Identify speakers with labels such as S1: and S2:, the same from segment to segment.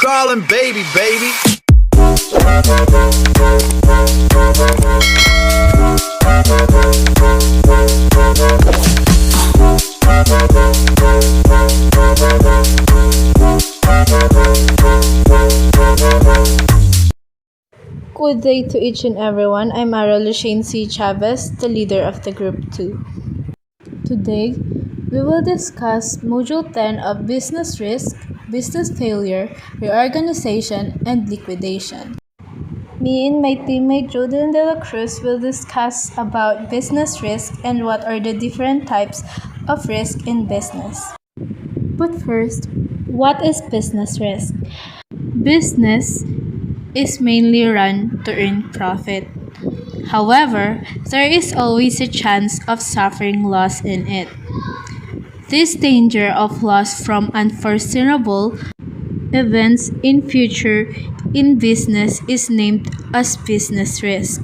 S1: calling baby, baby.
S2: Good day to each and everyone. I'm Aira Lizsheine Chavez, the leader of the Group 2. Today, we will discuss Module 10 of Business Risk, Business Failure, Reorganization, and Liquidation. Me and my teammate Jodielyn de Cruz will discuss about business risk and what are the different types of risk in business. But first, what is business risk? Business is mainly run to earn profit. However, there is always a chance of suffering loss in it. This danger of loss from unforeseeable events in future in business is named as business risk.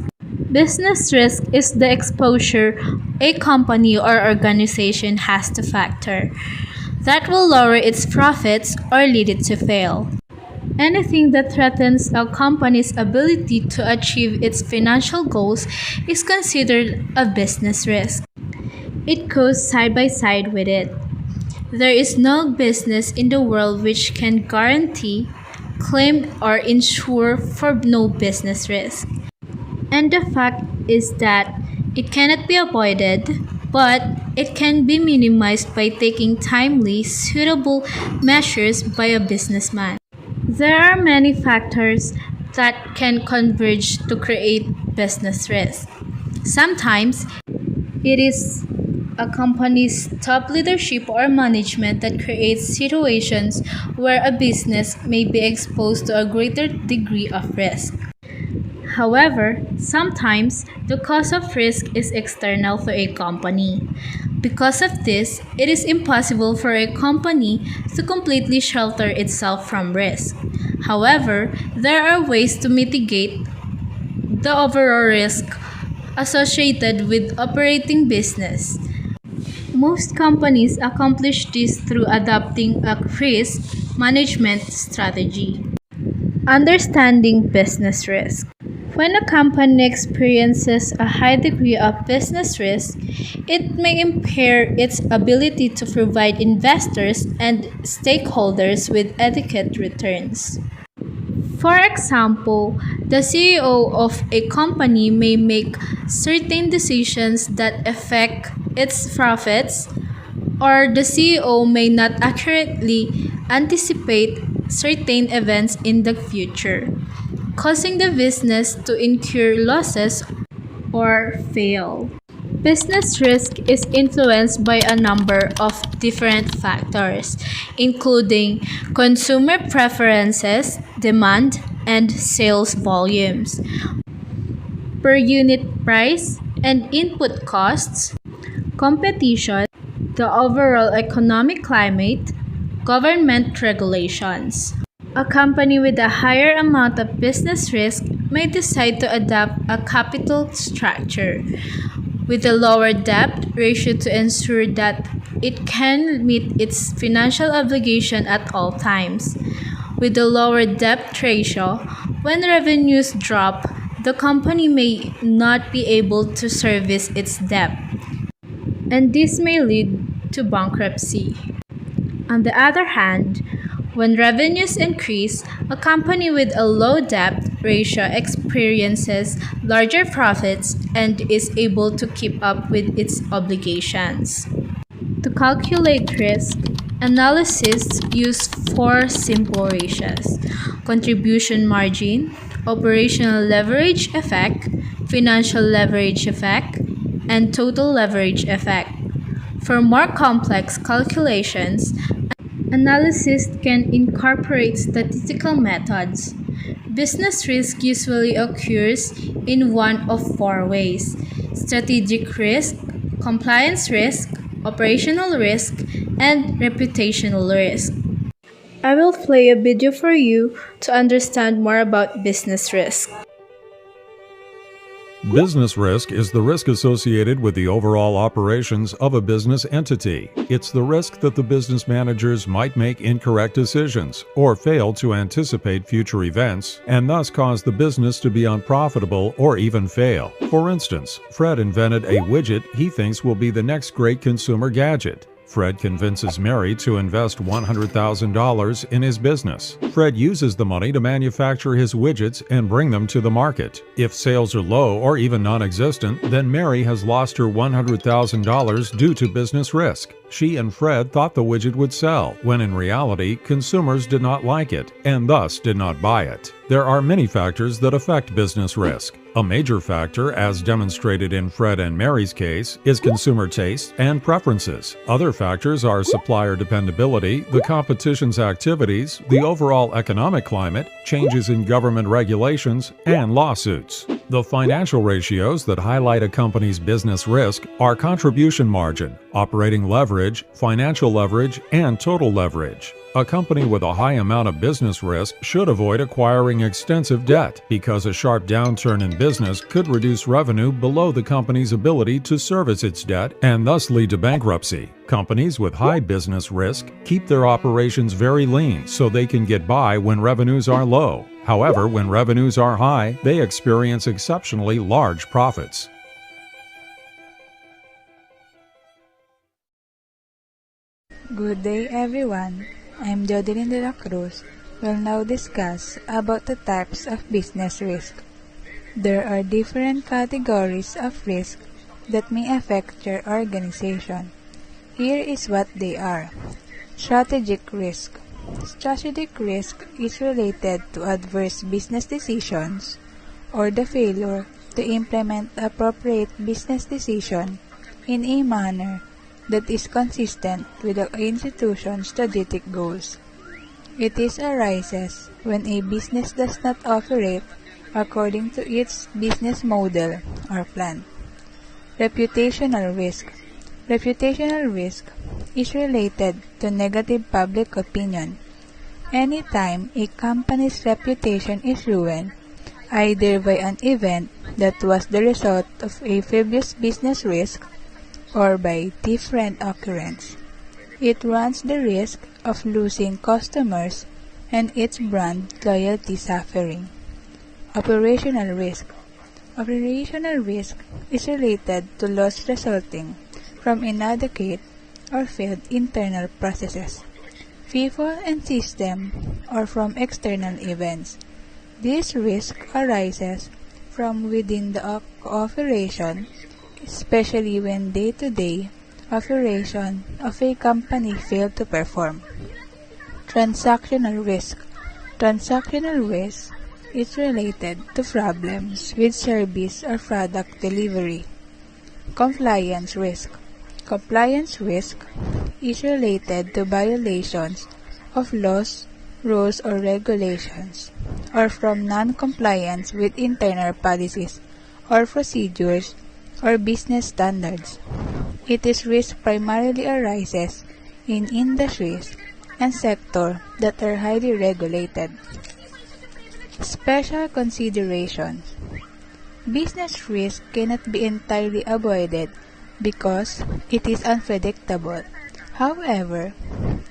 S2: Business risk is the exposure a company or organization has to factor that will lower its profits or lead it to fail. Anything that threatens a company's ability to achieve its financial goals is considered a business risk. It goes side by side with it. There is no business in the world which can guarantee, claim, or insure for no business risk. And the fact is that it cannot be avoided, but it can be minimized by taking timely, suitable measures by a businessman. There are many factors that can converge to create business risk. Sometimes, it is a company's top leadership or management that creates situations where a business may be exposed to a greater degree of risk. However, sometimes the cause of risk is external to a company. Because of this, it is impossible for a company to completely shelter itself from risk. However, there are ways to mitigate the overall risk associated with operating business. Most companies accomplish this through adopting a risk management strategy. Understanding business risk. When a company experiences a high degree of business risk, it may impair its ability to provide investors and stakeholders with adequate returns. For example, the CEO of a company may make certain decisions that affect its profits, or the CEO may not accurately anticipate certain events in the future, causing the business to incur losses or fail. Business risk is influenced by a number of different factors, including consumer preferences, demand, and sales volumes, per unit price and input costs, competition, the overall economic climate, government regulations. A company with a higher amount of business risk may decide to adopt a capital structure with a lower debt ratio to ensure that it can meet its financial obligation at all times. With a lower debt ratio, when revenues drop, the company may not be able to service its debt, and this may lead to bankruptcy. On the other hand, when revenues increase, a company with a low debt ratio experiences larger profits and is able to keep up with its obligations. To calculate risk, analysts use four simple ratios: contribution margin, operational leverage effect, financial leverage effect, and total leverage effect. For more complex calculations, analysts can incorporate statistical methods. Business risk usually occurs in one of four ways: strategic risk, compliance risk, operational risk, and reputational risk. I will play a video for you to understand more about business risk.
S1: Business risk is the risk associated with the overall operations of a business entity. It's the risk that the business managers might make incorrect decisions or fail to anticipate future events and thus cause the business to be unprofitable or even fail. For instance, Fred invented a widget he thinks will be the next great consumer gadget. Fred convinces Mary to invest $100,000 in his business. Fred uses the money to manufacture his widgets and bring them to the market. If sales are low or even non-existent, then Mary has lost her $100,000 due to business risk. She and Fred thought the widget would sell, when in reality, consumers did not like it and thus did not buy it. There are many factors that affect business risk. A major factor, as demonstrated in Fred and Mary's case, is consumer taste and preferences. Other factors are supplier dependability, the competition's activities, the overall economic climate, changes in government regulations, and lawsuits. The financial ratios that highlight a company's business risk are contribution margin, operating leverage, financial leverage, and total leverage. A company with a high amount of business risk should avoid acquiring extensive debt because a sharp downturn in business could reduce revenue below the company's ability to service its debt and thus lead to bankruptcy. Companies with high business risk keep their operations very lean so they can get by when revenues are low. However, when revenues are high, they experience exceptionally large profits.
S3: Good day everyone, I'm Jodielyn de la Cruz. We'll now discuss about the types of business risk. There are different categories of risk that may affect your organization. Here is what they are. Strategic risk. Strategic risk is related to adverse business decisions or the failure to implement appropriate business decision in a manner that is consistent with the institution's strategic goals. It arises when a business does not operate according to its business model or plan. Reputational risk. Reputational risk is related to negative public opinion. Anytime a company's reputation is ruined, either by an event that was the result of a previous business risk or by different occurrence, it runs the risk of losing customers and its brand loyalty suffering. Operational risk. Operational risk is related to loss resulting from inadequate or failed internal processes, people and system, or from external events. This risk arises from within the operation, especially when day-to-day operation of a company fail to perform. Transactional risk. Transactional risk is related to problems with service or product delivery. Compliance risk. Compliance risk is related to violations of laws, rules, or regulations, or from non-compliance with internal policies or procedures or business standards. Its risk primarily arises in industries and sectors that are highly regulated. Special considerations. Business risk cannot be entirely avoided because it is unpredictable. However,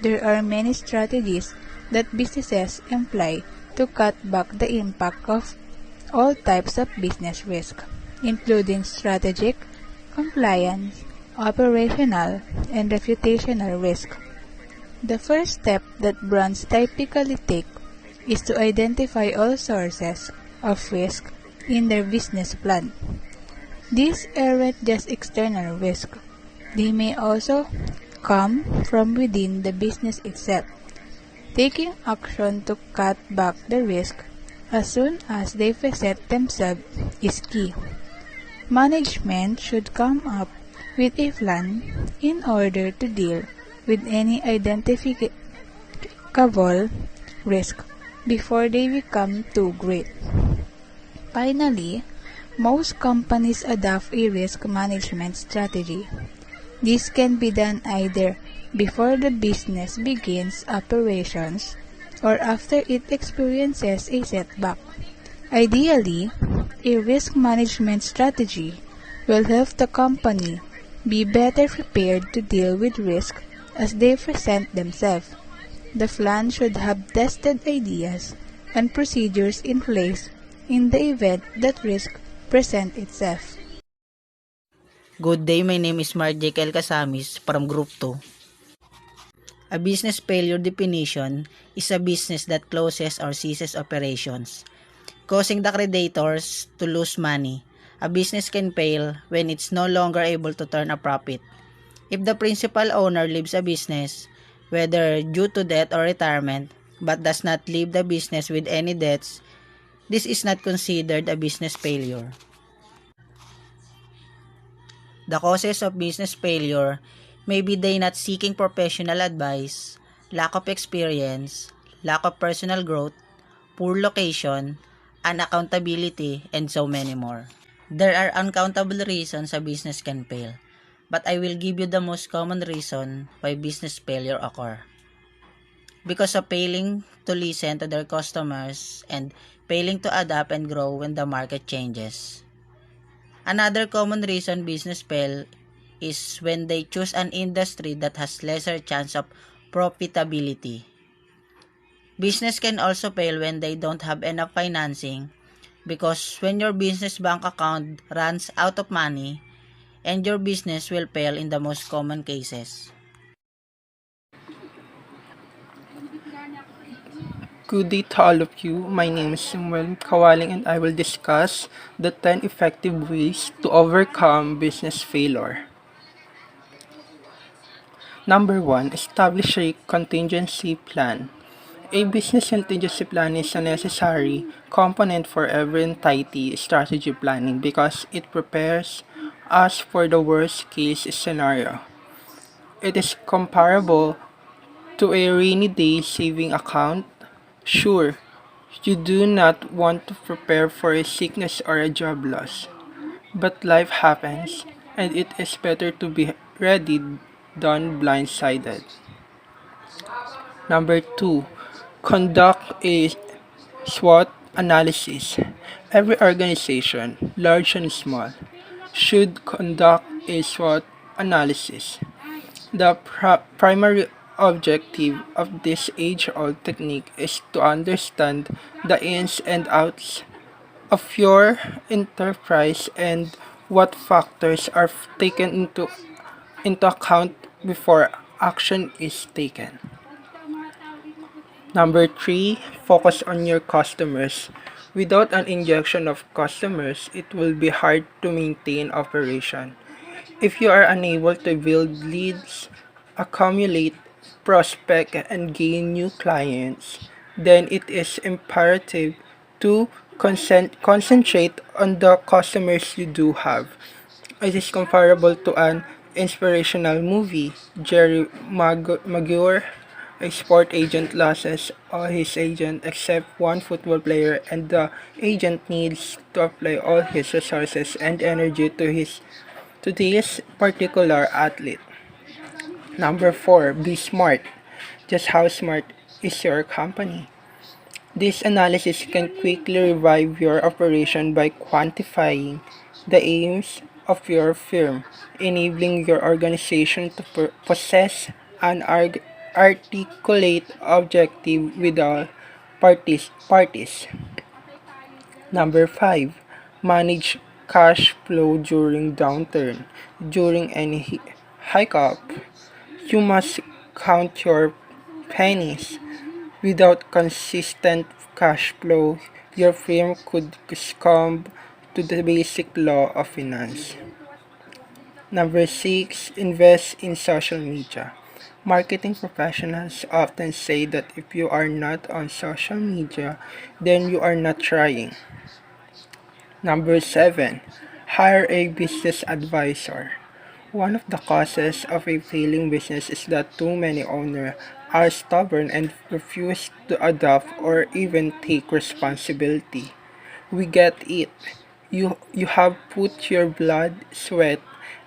S3: there are many strategies that businesses employ to cut back the impact of all types of business risk, including strategic, compliance, operational, and reputational risk. The first step that brands typically take is to identify all sources of risk in their business plan. These aren't just external risk. They may also come from within the business itself. Taking action to cut back the risk as soon as they present themselves is key. Management should come up with a plan in order to deal with any identifiable risk before they become too great. Finally, most companies adopt a risk management strategy. This can be done either before the business begins operations or after it experiences a setback. Ideally, A risk management strategy will help the company be better prepared to deal with risk as they present themselves. The plan should have tested ideas and procedures in place in the event that risk present itself.
S4: Good day, my name is Markjake L from Group 2. A business failure definition is a business that closes or ceases operations, causing the creditors to lose money. A business can fail when it's no longer able to turn a profit. If the principal owner leaves a business, whether due to death or retirement, but does not leave the business with any debts, this is not considered a business failure. The causes of business failure may be they not seeking professional advice, lack of experience, lack of personal growth, poor location, unaccountability, and so many more. There are uncountable reasons a business can fail, but I will give you the most common reason why business failure occur. Because of failing to listen to their customers and failing to adapt and grow when the market changes. Another common reason business fail is when they choose an industry that has lesser chance of profitability. Business can also fail when they don't have enough financing, because when your business bank account runs out of money, and your business will fail in the most common cases.
S5: Good day to all of you. My name is Lemuel Cawaling and I will discuss the 10 effective ways to overcome business failure. Number 1. Establish a contingency plan. A business contingency plan is a necessary component for every entity strategy planning because it prepares us for the worst case scenario. It is comparable to a rainy day saving account. Sure, you do not want to prepare for a sickness or a job loss, but life happens, and it is better to be ready than blindsided. Number 2. Conduct a SWOT analysis. Every organization, large and small, should conduct a SWOT analysis. The primary objective of this age-old technique is to understand the ins and outs of your enterprise and what factors are taken into account before action is taken. Number 3, focus on your customers. Without an injection of customers, it will be hard to maintain operation. If you are unable to build leads, accumulate, prospect, and gain new clients, then it is imperative to concentrate on the customers you do have. It is comparable to an inspirational movie. Jerry Maguire, a sport agent, loses all his agent except one football player, and the agent needs to apply all his resources and energy to this particular athlete. Number 4, be smart. Just how smart is your company? This analysis can quickly revive your operation by quantifying the aims of your firm, enabling your organization to possess an articulate objective with all parties. Number 5. Manage cash flow during downturn. During any hiccup, you must count your pennies. Without consistent cash flow, your firm could succumb to the basic law of finance. Number 6. Invest in social media. Marketing professionals often say that if you are not on social media, then you are not trying. Number 7. Hire a business advisor. One of the causes of a failing business is that too many owners are stubborn and refuse to adopt or even take responsibility. We get it. You have put your blood, sweat,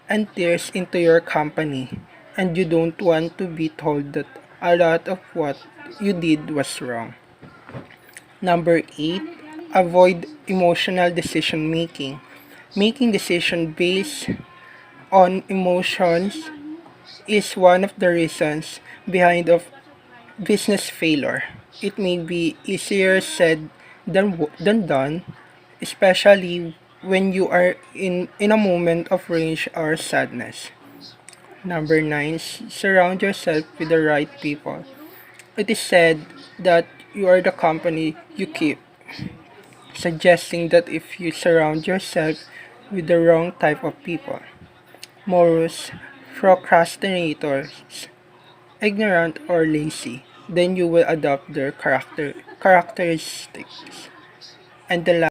S5: and tears into your company, and you don't want to be told that a lot of what you did was wrong. Number 8. Avoid emotional decision making. Making decisions based on emotions is one of the reasons behind of business failure. It may be easier said than done, especially when you are in a moment of rage or sadness. Number 9, surround yourself with the right people. It is said that you are the company you keep, suggesting that if you surround yourself with the wrong type of people, morose, procrastinators, ignorant, or lazy, then you will adopt their characteristics. And the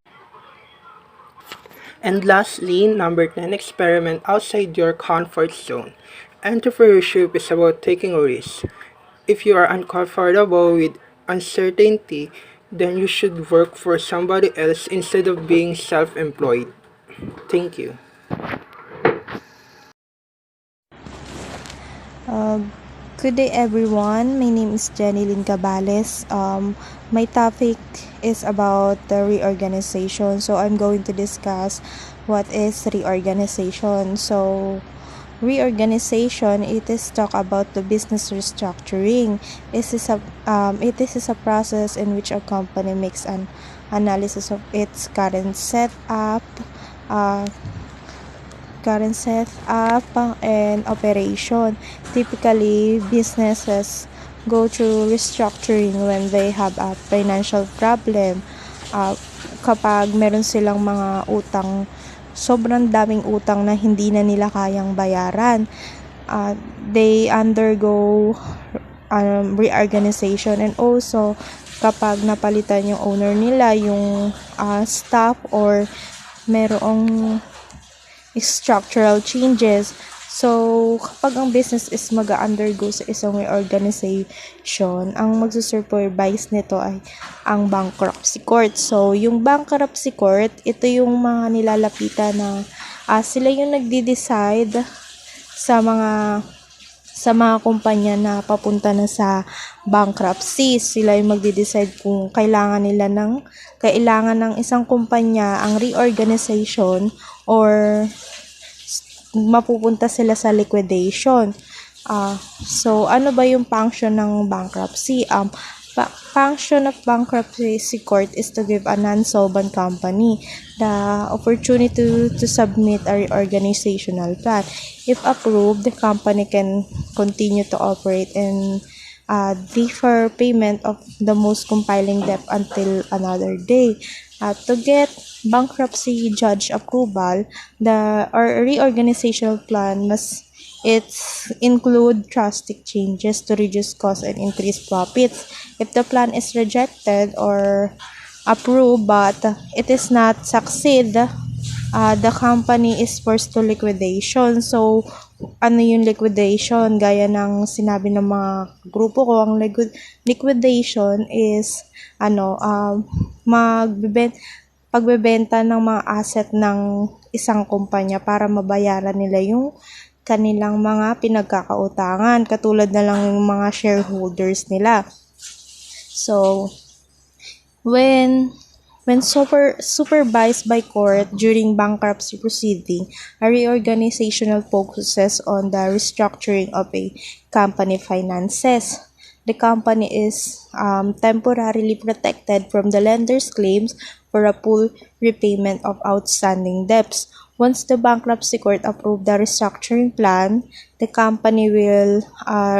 S5: And lastly, number 10, experiment outside your comfort zone. Entrepreneurship is about taking risks. If you are uncomfortable with uncertainty, then you should work for somebody else instead of being self-employed. Thank you.
S6: Uh, Good day, everyone. My name is Jenelyn Cabales. My topic is about the reorganization. So I'm going to discuss what is reorganization. So reorganization, it is talk about the business restructuring. It is a process in which a company makes an analysis of its uh, current setup and operation. Typically, businesses go through restructuring when they have a financial problem. Uh, Kapag meron silang mga utang, sobrang daming utang na hindi na nila kayang bayaran, they undergo reorganization, and also kapag napalitan yung owner nila, yung staff, or merong structural changes. So, kapag ang business is mag-undergo sa isang reorganization, ang magsusupervise nito ay ang bankruptcy court. So, yung bankruptcy court, ito yung mga nilalapitan na sila yung nagde-decide sa mga kumpanya na papunta na sa bankruptcy. Sila yung magde-decide kung kailangan ng isang kumpanya ang reorganization or mapupunta sila sa liquidation. So, ano ba yung function ng bankruptcy? Function of bankruptcy court is to give a non-solvent company the opportunity to submit a reorganizational plan. If approved, the company can continue to operate and defer payment of the most compelling debt until another day. To get bankruptcy judge approval, the reorganizational plan must include drastic changes to reduce costs and increase profits. If the plan is rejected or approved but it is not succeed, the company is forced to liquidation. So, ano yung liquidation? Gaya ng sinabi ng mga grupo ko, ang liquidation is pagbebenta ng mga asset ng isang kumpanya para mabayaran nila yung kanilang mga pinagkakautangan, katulad na lang yung mga shareholders nila. So, when supervised by court during bankruptcy proceeding, a reorganizational focuses on the restructuring of a company finances. The company is temporarily protected from the lender's claims for a full repayment of outstanding debts. Once the bankruptcy court approved the restructuring plan, the company will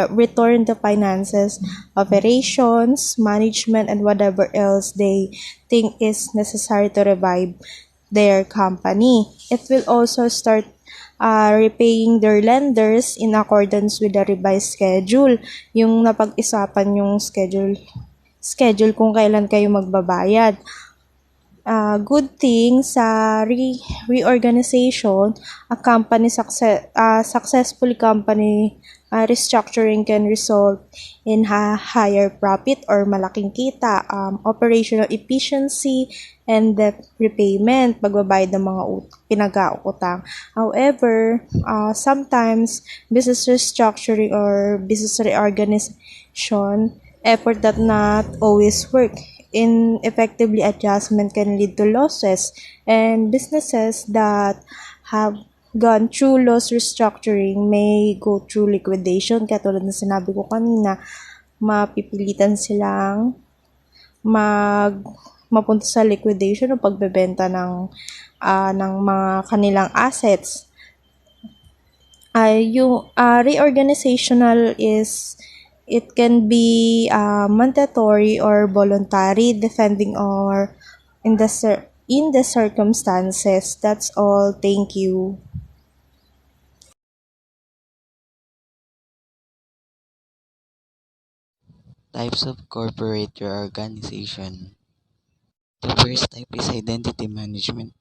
S6: return the finances, operations, management, and whatever else they think is necessary to revive their company. It will also start repaying their lenders in accordance with the revised schedule. Yung napag-isapan yung schedule kung kailan kayo magbabayad. Good thing sa reorganization, a company successfully restructuring can result in higher profit or malaking kita, operational efficiency, and debt repayment, pagbabayad ng mga pinag-autang. However, sometimes business restructuring or business reorganization effort that not always work. ineffectively adjustment can lead to losses, and businesses that have gone through loss restructuring may go through liquidation. Katulad na sinabi ko kanina, mapipilitan silang mapunta sa liquidation o pagbebenta ng mga kanilang assets. Yung reorganizational is it can be mandatory or voluntary depending or in the circumstances. That's all. Thank you.
S7: Types of corporate reorganization. The first type is identity management.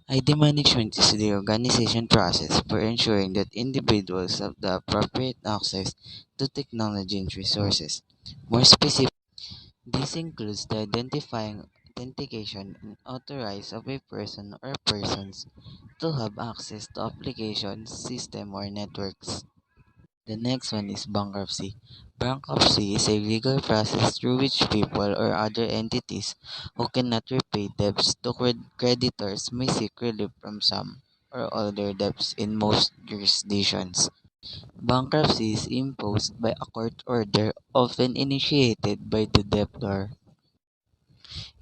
S7: ID management is the organization process for ensuring that individuals have the appropriate access to technology and resources. More specific, this includes the identifying, authentication, and authorize of a person or persons to have access to applications, system, or networks. The next one is bankruptcy. Bankruptcy is a legal process through which people or other entities who cannot repay debts to creditors may seek relief from some or all their debts in most jurisdictions. Bankruptcy is imposed by a court order, often initiated by the debtor.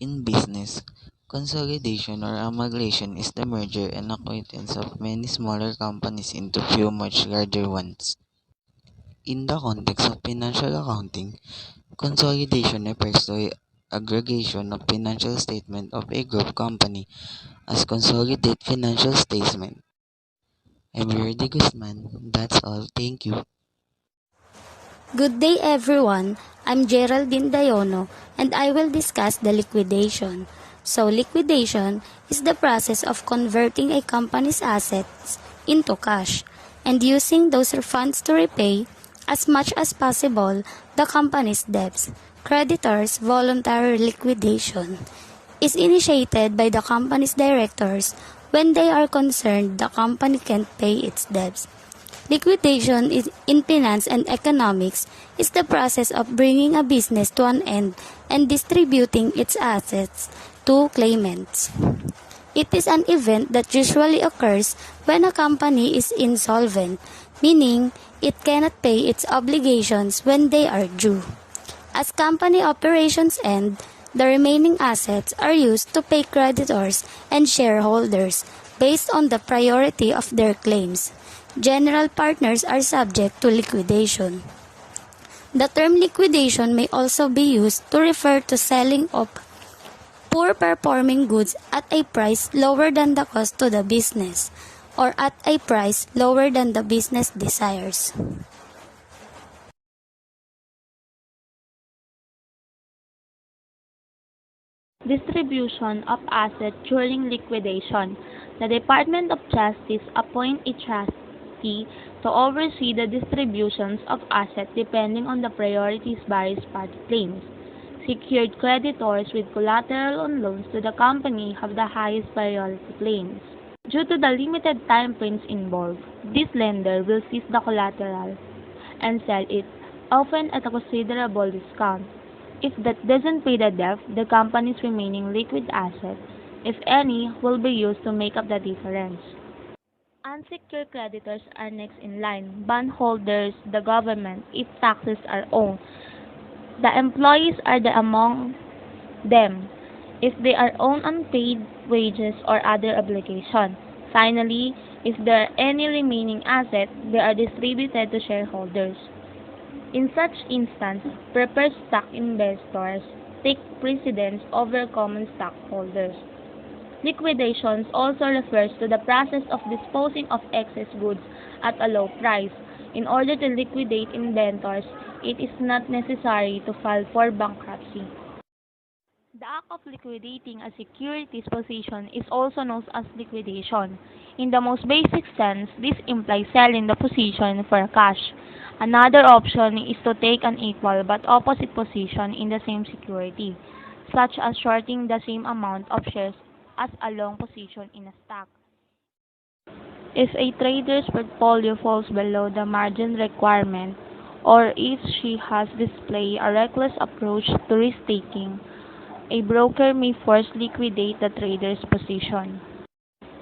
S7: In business, consolidation or amalgamation is the merger and acquaintance of many smaller companies into few much larger ones. In the context of financial accounting, consolidation refers to a aggregation of financial statement of a group company as consolidated financial statement. I'm Ryou De Guzman. That's all. Thank you.
S8: Good day everyone, I'm Jayraldine Dayono and I will discuss the liquidation. So liquidation is the process of converting a company's assets into cash and using those funds to repay as much as possible the company's debts. Creditors' voluntary liquidation is initiated by the company's directors when they are concerned the company can't pay its debts. Liquidation in finance and economics is the process of bringing a business to an end and distributing its assets to claimants. It is an event that usually occurs when a company is insolvent, meaning it cannot pay its obligations when they are due. As company operations end, the remaining assets are used to pay creditors and shareholders based on the priority of their claims. General partners are subject to liquidation. The term liquidation may also be used to refer to selling of poor performing goods at a price lower than the cost to the business or at a price lower than the business desires.
S9: Distribution of assets during liquidation. The Department of Justice appoints a trustee to oversee the distributions of assets depending on the priorities various party claims. Secured creditors with collateral on loans to the company have the highest priority claims. Due to the limited time frames involved, this lender will seize the collateral and sell it, often at a considerable discount. If that doesn't pay the debt, the company's remaining liquid assets, if any, will be used to make up the difference. Unsecured creditors are next in line. Bondholders, the government, if taxes are owed. The employees are among them, if they are owed unpaid wages or other obligations. Finally, if there are any remaining assets, they are distributed to shareholders. In such instance, preferred stock investors take precedence over common stockholders. Liquidations also refers to the process of disposing of excess goods at a low price. In order to liquidate inventories, it is not necessary to file for bankruptcy. The act of liquidating a securities position is also known as liquidation. In the most basic sense, this implies selling the position for cash. Another option is to take an equal but opposite position in the same security, such as shorting the same amount of shares as a long position in a stock. If a trader's portfolio falls below the margin requirement, or if she has displayed a reckless approach to risk-taking, A broker may force liquidate the trader's position.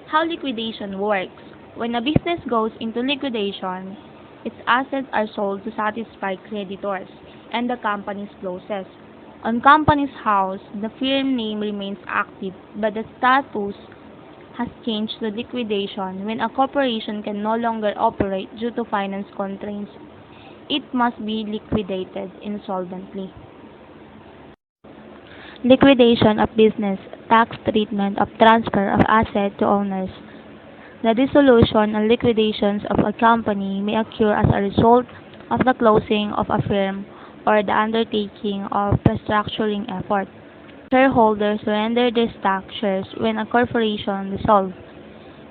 S9: How liquidation works. When a business goes into liquidation, its assets are sold to satisfy creditors, and the company closes. On Companies House, the firm name remains active, but the status has changed to liquidation when a corporation can no longer operate due to finance constraints. It must be liquidated insolvently. Liquidation of business, tax treatment of transfer of asset to owners. The dissolution and liquidations of a company may occur as a result of the closing of a firm or the undertaking of restructuring effort. Shareholders surrender their stock shares when a corporation dissolves.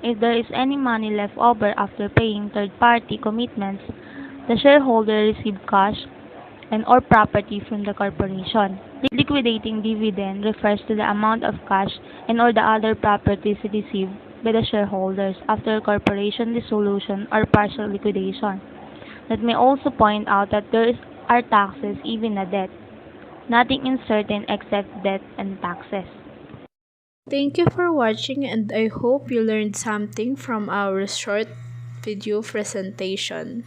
S9: If there is any money left over after paying third-party commitments, the shareholder receives cash and or property from the corporation. Liquidating dividend refers to the amount of cash and or the other properties received by the shareholders after corporation dissolution or partial liquidation. Let me also point out that are taxes even a debt. Nothing is certain except debt and taxes.
S2: Thank you for watching, and I hope you learned something from our short video presentation.